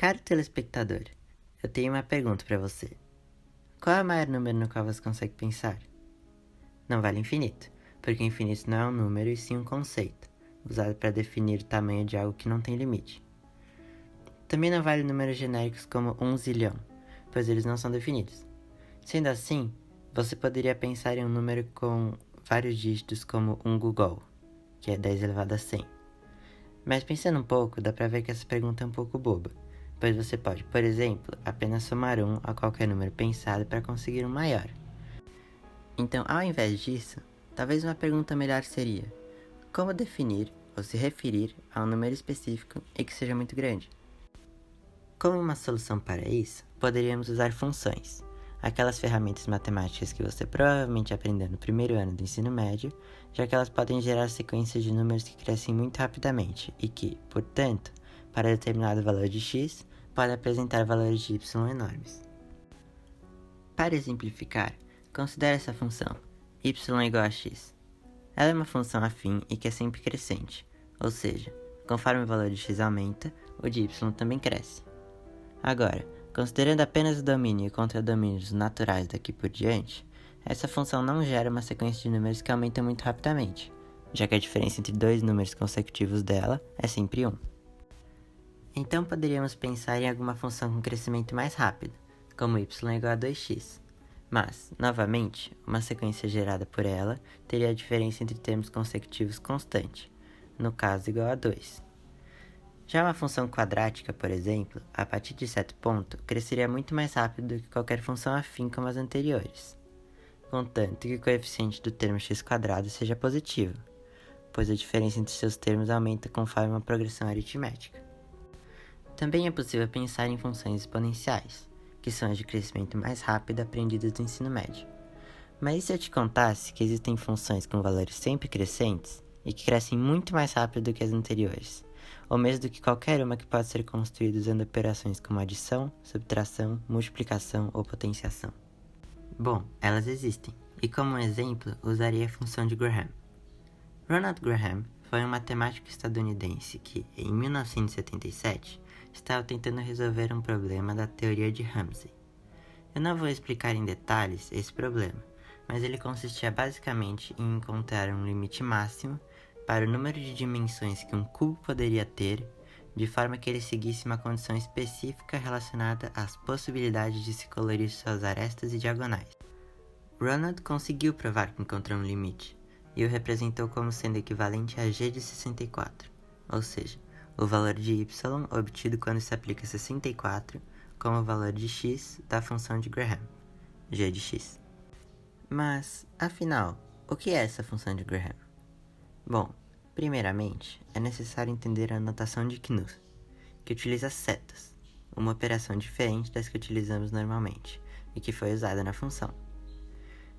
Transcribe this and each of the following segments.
Caro telespectador, eu tenho uma pergunta para você. Qual é o maior número no qual você consegue pensar? Não vale infinito, porque infinito não é um número e sim um conceito, usado para definir o tamanho de algo que não tem limite. Também não vale números genéricos como 1 zilhão, pois eles não são definidos. Sendo assim, você poderia pensar em um número com vários dígitos como 1 Google, que é 10 elevado a 100. Mas pensando um pouco, dá pra ver que essa pergunta é um pouco boba, pois você pode, por exemplo, apenas somar 1 a qualquer número pensado para conseguir um maior. Então, ao invés disso, talvez uma pergunta melhor seria: como definir ou se referir a um número específico e que seja muito grande? Como uma solução para isso, poderíamos usar funções, aquelas ferramentas matemáticas que você provavelmente aprendeu no primeiro ano do ensino médio, já que elas podem gerar sequências de números que crescem muito rapidamente e que, portanto, para determinado valor de x, podem apresentar valores de y enormes. Para exemplificar, considere essa função, y igual a x. Ela é uma função afim e que é sempre crescente, ou seja, conforme o valor de x aumenta, o de y também cresce. Agora, considerando apenas o domínio e contradomínios naturais daqui por diante, essa função não gera uma sequência de números que aumenta muito rapidamente, já que a diferença entre dois números consecutivos dela é sempre 1. Então poderíamos pensar em alguma função com crescimento mais rápido, como y igual a 2x, mas, novamente, uma sequência gerada por ela teria a diferença entre termos consecutivos constante, no caso igual a 2. Já uma função quadrática, por exemplo, a partir de certo ponto, cresceria muito mais rápido do que qualquer função afim como as anteriores, contanto que o coeficiente do termo x² seja positivo, pois a diferença entre seus termos aumenta conforme uma progressão aritmética. Também é possível pensar em funções exponenciais, que são as de crescimento mais rápido aprendidas do ensino médio. Mas e se eu te contasse que existem funções com valores sempre crescentes e que crescem muito mais rápido do que as anteriores, ou mesmo do que qualquer uma que pode ser construída usando operações como adição, subtração, multiplicação ou potenciação? Bom, elas existem, e como exemplo, usaria a função de Graham. Ronald Graham foi um matemático estadunidense que, em 1977, estava tentando resolver um problema da teoria de Ramsey. Eu não vou explicar em detalhes esse problema, mas ele consistia basicamente em encontrar um limite máximo para o número de dimensões que um cubo poderia ter, de forma que ele seguisse uma condição específica relacionada às possibilidades de se colorir suas arestas e diagonais. Ronald conseguiu provar que encontrou um limite, e o representou como sendo equivalente a g de 64, ou seja, o valor de y obtido quando se aplica 64 como o valor de x da função de Graham, g de x. Mas, afinal, o que é essa função de Graham? Bom, primeiramente, é necessário entender a notação de Knuth, que utiliza setas, uma operação diferente das que utilizamos normalmente, e que foi usada na função.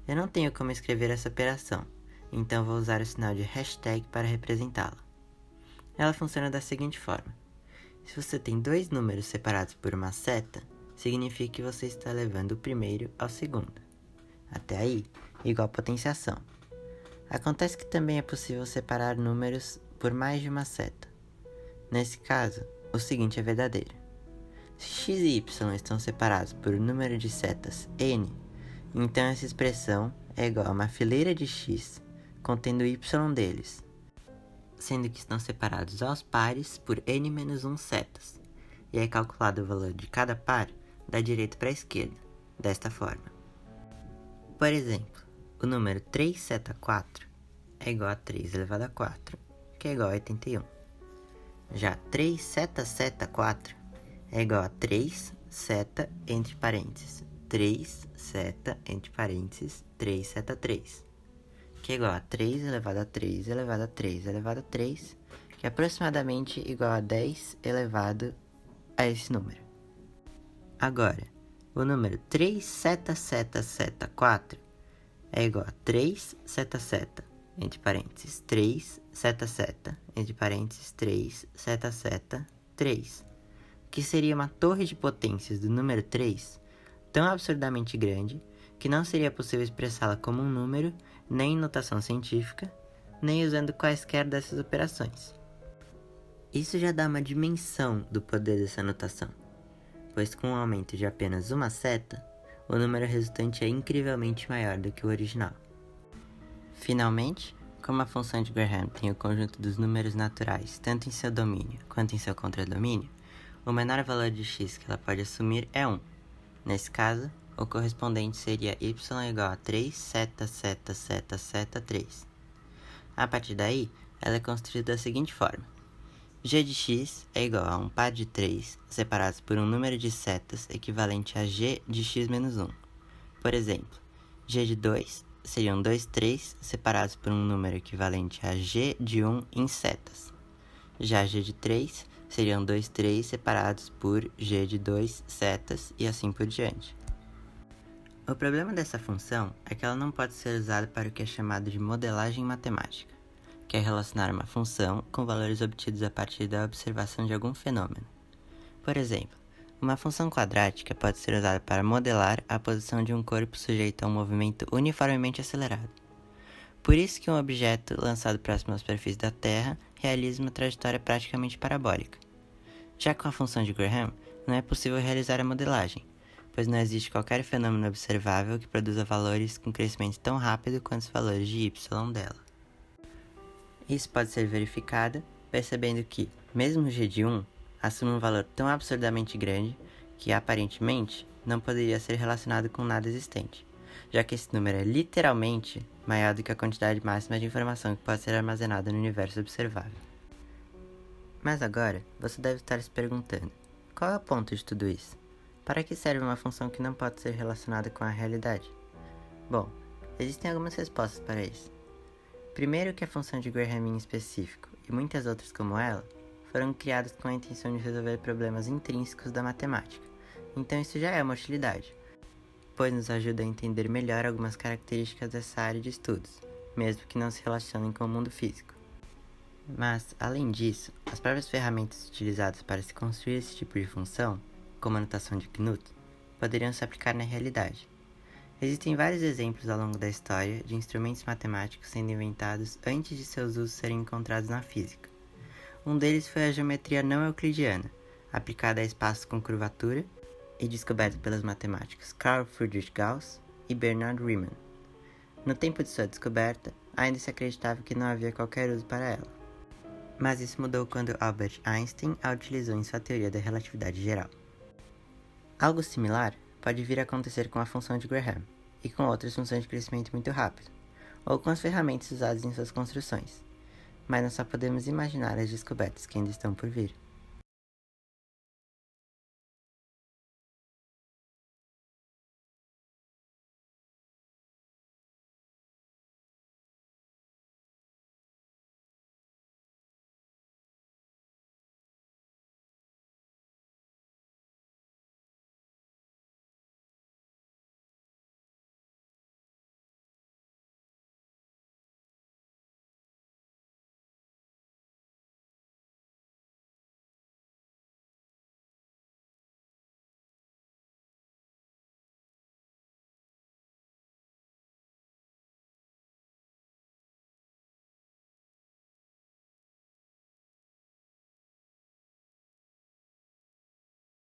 Eu não tenho como escrever essa operação, então vou usar o sinal de hashtag para representá-la. Ela funciona da seguinte forma: se você tem dois números separados por uma seta, significa que você está levando o primeiro ao segundo. Até aí, igual potenciação. Acontece que também é possível separar números por mais de uma seta. Nesse caso, o seguinte é verdadeiro: se x e y estão separados por um número de setas n, então essa expressão é igual a uma fileira de x contendo y deles, sendo que estão separados aos pares por n-1 setas, e é calculado o valor de cada par da direita para a esquerda, desta forma. Por exemplo, o número 3 seta 4 é igual a 3 elevado a 4, que é igual a 81. Já 3 seta 4 é igual a 3 seta entre parênteses 3 seta entre parênteses 3 seta 3, que é igual a 3 elevado a 3 elevado a 3 elevado a 3, que é aproximadamente igual a 10 elevado a esse número. Agora, o número 3 seta 4 é igual a 3 seta, entre parênteses 3 seta, entre parênteses 3 seta 3, que seria uma torre de potências do número 3 tão absurdamente grande que não seria possível expressá-la como um número, nem em notação científica, nem usando quaisquer dessas operações. Isso já dá uma dimensão do poder dessa notação, pois com o aumento de apenas uma seta, o número resultante é incrivelmente maior do que o original. Finalmente, como a função de Graham tem o conjunto dos números naturais tanto em seu domínio quanto em seu contradomínio, o menor valor de x que ela pode assumir é 1. Nesse caso, o correspondente seria y igual a 3 seta seta seta seta 3. A partir daí, ela é construída da seguinte forma: g de x é igual a um par de 3 separados por um número de setas equivalente a g de x menos 1. Por exemplo, g de 2 seriam 2 3 separados por um número equivalente a g de 1 em setas. Já g de 3 seriam 2 3 separados por g de 2 setas e assim por diante. O problema dessa função é que ela não pode ser usada para o que é chamado de modelagem matemática, que é relacionar uma função com valores obtidos a partir da observação de algum fenômeno. Por exemplo, uma função quadrática pode ser usada para modelar a posição de um corpo sujeito a um movimento uniformemente acelerado. Por isso que um objeto lançado próximo à superfície da Terra realiza uma trajetória praticamente parabólica. Já com a função de Graham, não é possível realizar a modelagem, pois não existe qualquer fenômeno observável que produza valores com crescimento tão rápido quanto os valores de y dela. Isso pode ser verificado percebendo que, mesmo g de 1, assume um valor tão absurdamente grande que, aparentemente, não poderia ser relacionado com nada existente, já que esse número é literalmente maior do que a quantidade máxima de informação que pode ser armazenada no universo observável. Mas agora, você deve estar se perguntando, qual é o ponto de tudo isso? Para que serve uma função que não pode ser relacionada com a realidade? Bom, existem algumas respostas para isso. Primeiro que a função de Graham em específico, e muitas outras como ela, foram criadas com a intenção de resolver problemas intrínsecos da matemática, então isso já é uma utilidade, pois nos ajuda a entender melhor algumas características dessa área de estudos, mesmo que não se relacionem com o mundo físico. Mas, além disso, as próprias ferramentas utilizadas para se construir esse tipo de função, como a notação de Knuth, poderiam se aplicar na realidade. Existem vários exemplos ao longo da história de instrumentos matemáticos sendo inventados antes de seus usos serem encontrados na física. Um deles foi a geometria não euclidiana, aplicada a espaços com curvatura e descoberta pelos matemáticos Carl Friedrich Gauss e Bernard Riemann. No tempo de sua descoberta, ainda se acreditava que não havia qualquer uso para ela. Mas isso mudou quando Albert Einstein a utilizou em sua teoria da relatividade geral. Algo similar pode vir a acontecer com a função de Graham e com outras funções de crescimento muito rápido, ou com as ferramentas usadas em suas construções, mas nós só podemos imaginar as descobertas que ainda estão por vir.